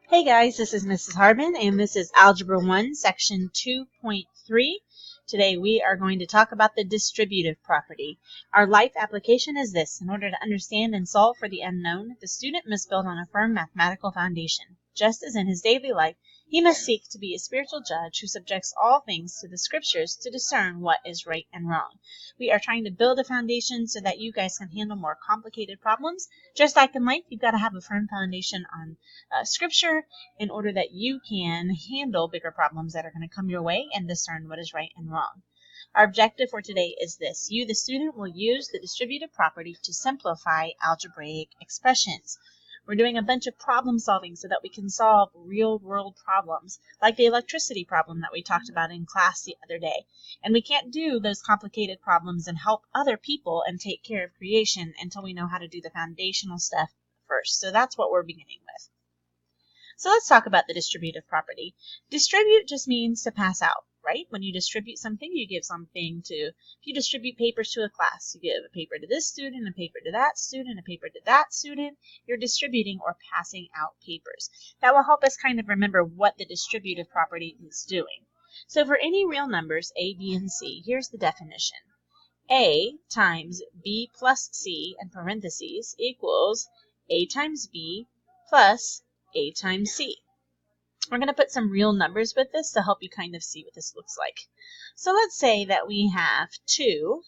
Hey guys, this is Mrs. Hardman, and this is Algebra 1, Section 2.3. Today we are going to talk about the distributive property. Our life application is this. In order to understand and solve for the unknown, the student must build on a firm mathematical foundation. Just as in his daily life, he must seek to be a spiritual judge who subjects all things to the scriptures to discern what is right and wrong. We are trying to build a foundation so that you guys can handle more complicated problems. Just like in life, you've got to have a firm foundation on scripture in order that you can handle bigger problems that are going to come your way and discern what is right and wrong. Our objective for today is this. You, the student, will use the distributive property to simplify algebraic expressions. We're doing a bunch of problem solving so that we can solve real world problems, like the electricity problem that we talked about in class the other day. And we can't do those complicated problems and help other people and take care of creation until we know how to do the foundational stuff first. So that's what we're beginning with. So let's talk about the distributive property. Distribute just means to pass out, right? When you distribute something, you give something to, if you distribute papers to a class, you give a paper to this student, a paper to that student, a paper to that student. You're distributing or passing out papers. That will help us kind of remember what the distributive property is doing. So for any real numbers, A, B, and C, here's the definition. A times B plus C in parentheses equals A times B plus A times C. We're going to put some real numbers with this to help you kind of see what this looks like. So let's say that we have 2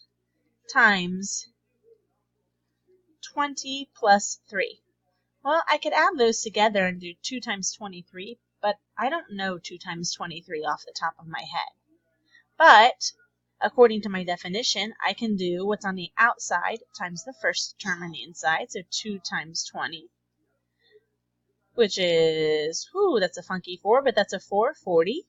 times 20 plus 3. Well, I could add those together and do 2 times 23, but I don't know 2 times 23 off the top of my head. But according to my definition, I can do what's on the outside times the first term on the inside, so 2 times 20. Which is, that's a funky 4, but that's a 4, 40.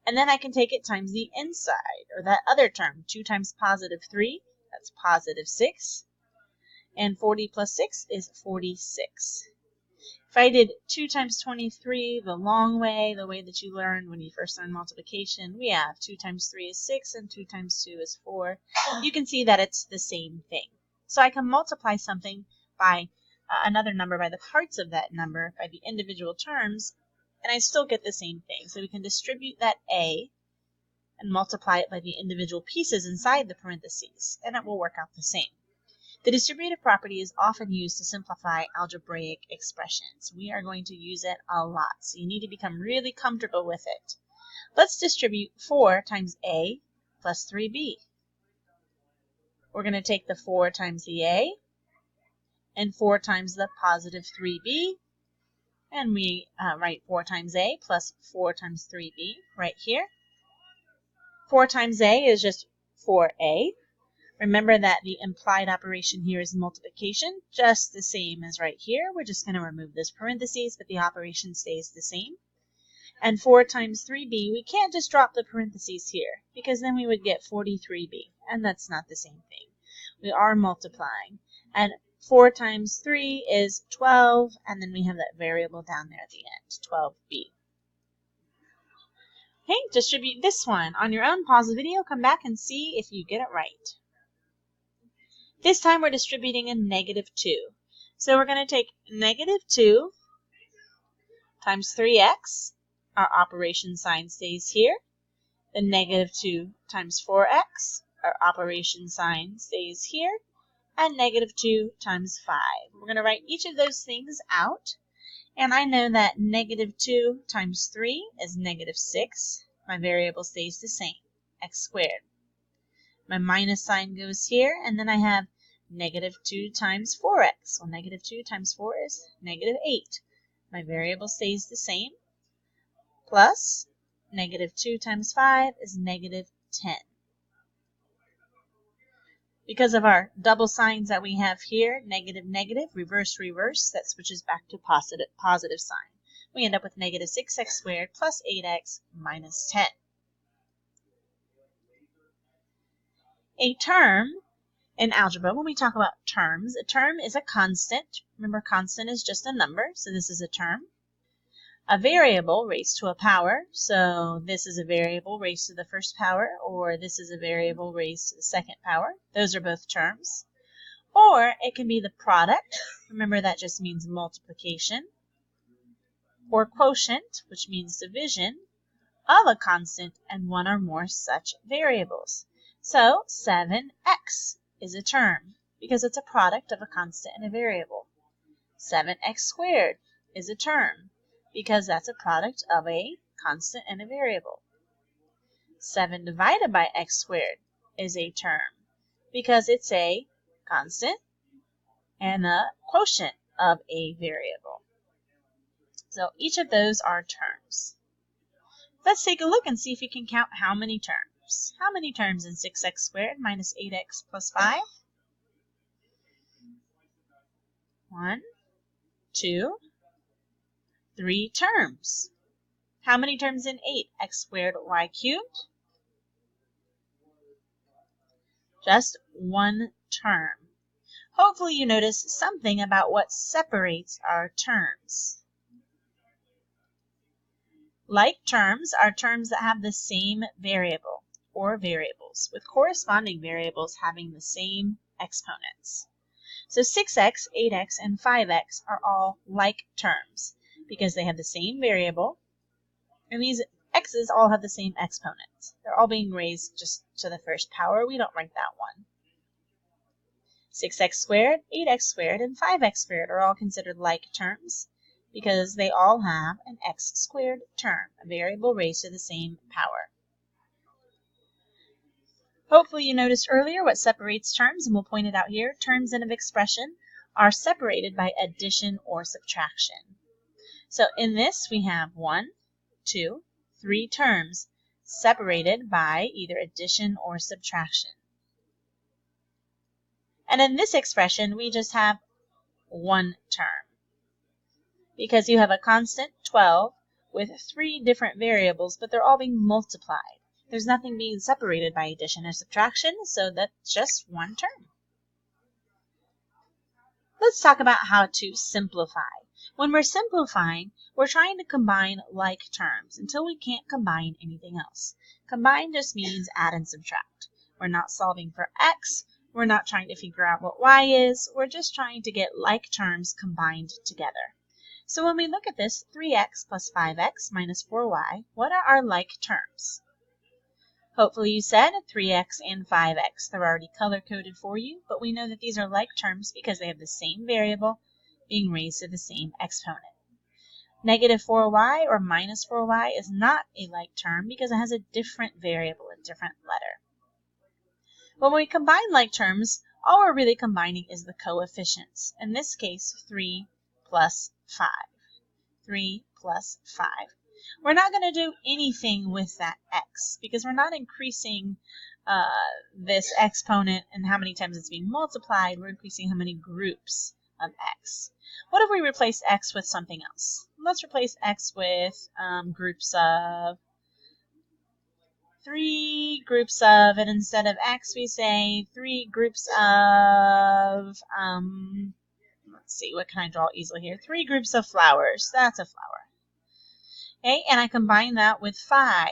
And then I can take it times the inside, or that other term, 2 times positive 3, that's positive 6. And 40 plus 6 is 46. If I did 2 times 23 the long way, the way that you learned when you first learned multiplication, we have 2 times 3 is 6, and 2 times 2 is 4. You can see that it's the same thing. So I can multiply something by another number by the parts of that number, by the individual terms, and I still get the same thing. So we can distribute that A and multiply it by the individual pieces inside the parentheses, and it will work out the same. The distributive property is often used to simplify algebraic expressions. We are going to use it a lot, so you need to become really comfortable with it. Let's distribute 4 times A plus 3B. We're going to take the 4 times the A, and 4 times the positive 3b, and we write 4 times a plus 4 times 3b right here. 4 times a is just 4a. Remember that the implied operation here is multiplication, just the same as right here. We're just going to remove this parentheses, but the operation stays the same. And 4 times 3b, we can't just drop the parentheses here, because then we would get 43b, and that's not the same thing. We are multiplying. And 4 times 3 is 12, and then we have that variable down there at the end, 12b. Okay, distribute this one. On your own, pause the video, come back and see if you get it right. This time we're distributing a negative 2. So we're going to take negative 2 times 3x. Our operation sign stays here. Then negative 2 times 4x. Our operation sign stays here. And negative 2 times 5. We're going to write each of those things out. And I know that negative 2 times 3 is negative 6. My variable stays the same, x squared. My minus sign goes here, and then I have negative 2 times 4x. Well, negative 2 times 4 is negative 8. My variable stays the same. Plus, negative 2 times 5 is negative 10. Because of our double signs that we have here, negative, negative, reverse, reverse, that switches back to positive sign. We end up with negative 6x squared plus 8x minus 10. A term in algebra, when we talk about terms, a term is a constant. Remember, constant is just a number, so this is a term. A variable raised to a power, so this is a variable raised to the first power, or this is a variable raised to the second power. Those are both terms. Or it can be the product. Remember, that just means multiplication. or quotient, which means division, of a constant and one or more such variables. So 7x is a term because it's a product of a constant and a variable. 7x squared is a term because that's a product of a constant and a variable. 7 divided by x squared is a term because it's a constant and a quotient of a variable. So each of those are terms. Let's take a look and see if we can count how many terms. How many terms in 6x squared minus 8x plus 5? 1, 2, 3 terms. How many terms in 8x squared y cubed? Just one term. Hopefully you noticed something about what separates our terms. Like terms are terms that have the same variable or variables, with corresponding variables having the same exponents. So 6x, 8x, and 5x are all like terms because they have the same variable, and these x's all have the same exponents. They're all being raised just to the first power. We don't write that one. 6x squared, 8x squared, and 5x squared are all considered like terms because they all have an x squared term, a variable raised to the same power. Hopefully you noticed earlier what separates terms, and we'll point it out here. Terms in an expression are separated by addition or subtraction. So in this we have 1, 2, 3 terms separated by either addition or subtraction. And in this expression we just have one term, because you have a constant 12 with 3 different variables, but they're all being multiplied. There's nothing being separated by addition or subtraction, so that's just one term. Let's talk about how to simplify. When we're simplifying, we're trying to combine like terms until we can't combine anything else. Combine just means add and subtract. We're not solving for x. We're not trying to figure out what y is. We're just trying to get like terms combined together. So when we look at this, 3x plus 5x minus 4y, what are our like terms? Hopefully you said 3x and 5x. They're already color-coded for you, but we know that these are like terms because they have the same variable being raised to the same exponent. Negative 4y or minus 4y is not a like term because it has a different variable, a different letter. When we combine like terms, all we're really combining is the coefficients. In this case, 3 plus 5. 3 plus 5. We're not going to do anything with that x because we're not increasing this exponent and how many times it's being multiplied. We're increasing how many groups of x. What if we replace x with something else? Let's replace x with groups of 3 groups of, and instead of x we say 3 groups of, let's see, what can I draw easily here? 3 groups of flowers. That's a flower. Okay, and I combine that with 5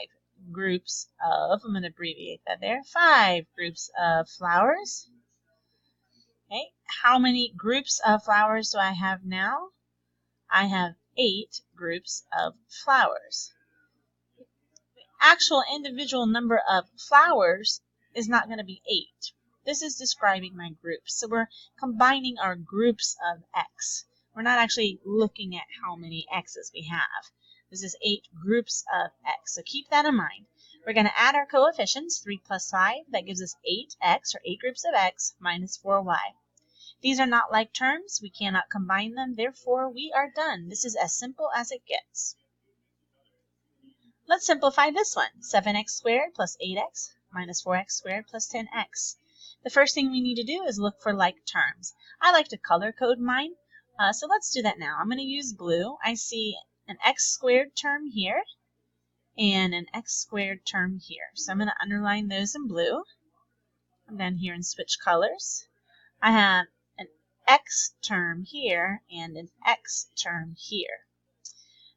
groups of, I'm going to abbreviate that there, 5 groups of flowers. Okay, how many groups of flowers do I have now? I have 8 groups of flowers. The actual individual number of flowers is not going to be 8. This is describing my groups. So we're combining our groups of x. We're not actually looking at how many x's we have. This is 8 groups of x. So keep that in mind. We're going to add our coefficients, 3 plus 5. That gives us 8x, or 8 groups of x, minus 4y. These are not like terms. We cannot combine them. Therefore, we are done. This is as simple as it gets. Let's simplify this one. 7x squared plus 8x minus 4x squared plus 10x. The first thing we need to do is look for like terms. I like to color code mine, so let's do that now. I'm going to use blue. I see an x squared term here and an x squared term here. So I'm going to underline those in blue. I'm down here and switch colors. I have an x term here and an x term here.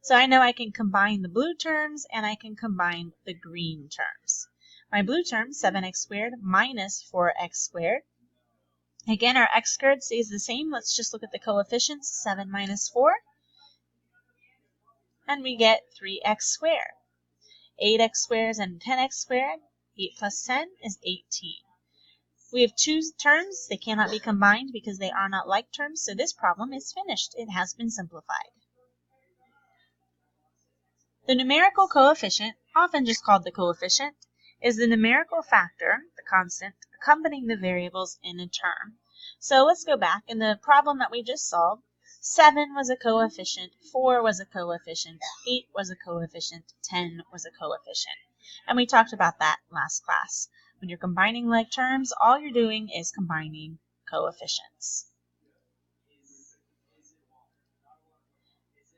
So I know I can combine the blue terms and I can combine the green terms. My blue term, 7x squared minus 4x squared. Again, our x squared stays the same. Let's just look at the coefficients. 7 minus 4 and we get 3x squared. 8x squared and 10x squared. 8 plus 10 is 18. We have two terms. They cannot be combined because they are not like terms, so this problem is finished. It has been simplified. The numerical coefficient, often just called the coefficient, is the numerical factor, the constant, accompanying the variables in a term. So let's go back. In the problem that we just solved, 7 was a coefficient, 4 was a coefficient, 8 was a coefficient, 10 was a coefficient. And we talked about that last class. When you're combining like terms, all you're doing is combining coefficients.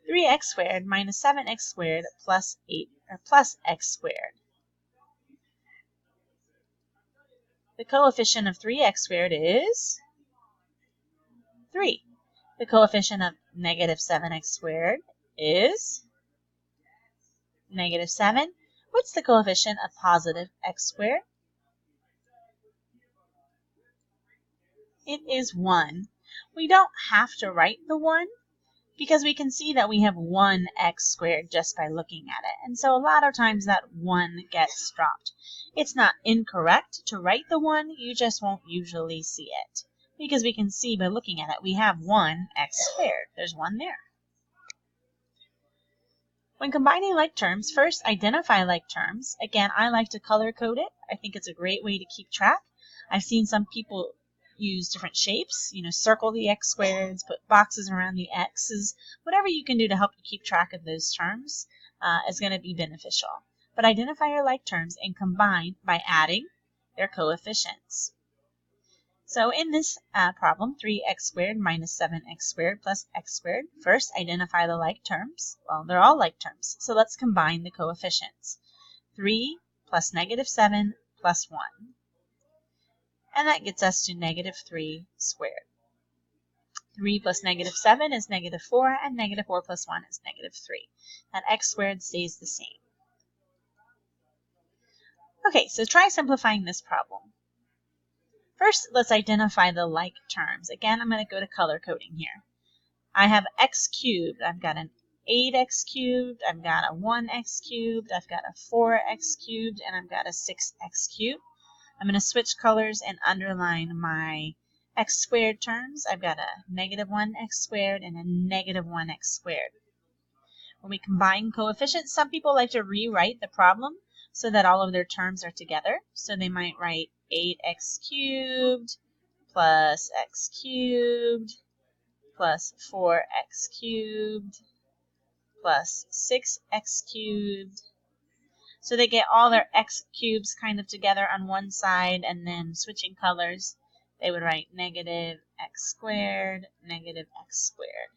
3x squared minus 7x squared plus 8 or plus x squared. The coefficient of 3x squared is 3. The coefficient of negative 7x squared is negative 7. What's the coefficient of positive x squared? It is 1. We don't have to write the 1 because we can see that we have 1x squared just by looking at it. And so a lot of times that 1 gets dropped. It's not incorrect to write the 1, you just won't usually see it. Because we can see by looking at it, we have 1x squared. There's 1 there. When combining like terms, first identify like terms. Again, I like to color code it. I think it's a great way to keep track. I've seen some people use different shapes, circle the x squareds, put boxes around the x's. Whatever you can do to help you keep track of those terms is going to be beneficial. But identify your like terms and combine by adding their coefficients. So in this problem, 3x squared minus 7x squared plus x squared, first identify the like terms. Well, they're all like terms, so let's combine the coefficients. 3 plus negative 7 plus 1. And that gets us to negative 3 squared. 3 plus negative 7 is negative 4, and negative 4 plus 1 is negative 3. That x squared stays the same. Okay, so try simplifying this problem. First, let's identify the like terms. Again, I'm going to go to color coding here. I have x cubed. I've got an 8x cubed. I've got a 1x cubed. I've got a 4x cubed. And I've got a 6x cubed. I'm going to switch colors and underline my x squared terms. I've got a negative 1x squared and a negative 1x squared. When we combine coefficients, some people like to rewrite the problem so that all of their terms are together. So they might write 8x cubed plus x cubed plus 4x cubed plus 6x cubed. So they get all their x cubes kind of together on one side, and then switching colors, they would write negative x squared, negative x squared.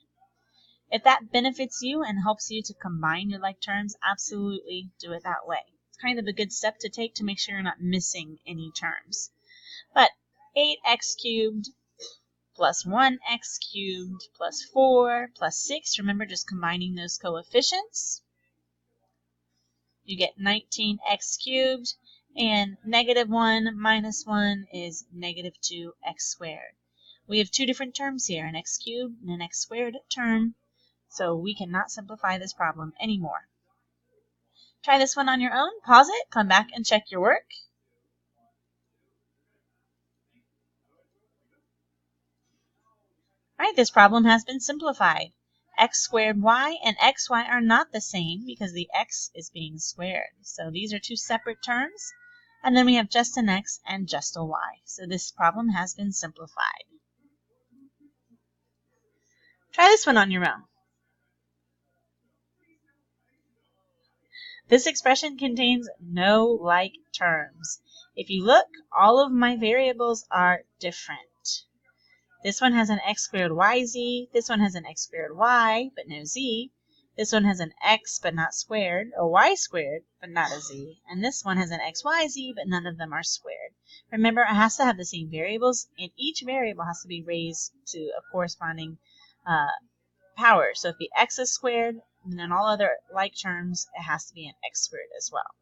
If that benefits you and helps you to combine your like terms, absolutely do it that way. It's kind of a good step to take to make sure you're not missing any terms. But 8x cubed plus 1x cubed plus 4 plus 6, remember just combining those coefficients. You get 19x cubed, and negative 1 minus 1 is negative 2x squared. We have two different terms here, an x cubed and an x squared term, so we cannot simplify this problem anymore. Try this one on your own, pause it, come back and check your work. All right, this problem has been simplified. X squared y and xy are not the same because the x is being squared. So these are two separate terms. And then we have just an x and just a y. So this problem has been simplified. Try this one on your own. This expression contains no like terms. If you look, all of my variables are different. This one has an x squared yz. This one has an x squared y, but no z. This one has an x, but not squared, a y squared, but not a z. And this one has an xyz, but none of them are squared. Remember, it has to have the same variables, and each variable has to be raised to a corresponding power. So if the x is squared, then in all other like terms, it has to be an x squared as well.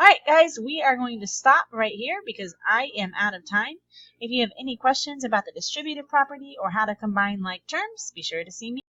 Alright guys, we are going to stop right here because I am out of time. If you have any questions about the distributive property or how to combine like terms, be sure to see me.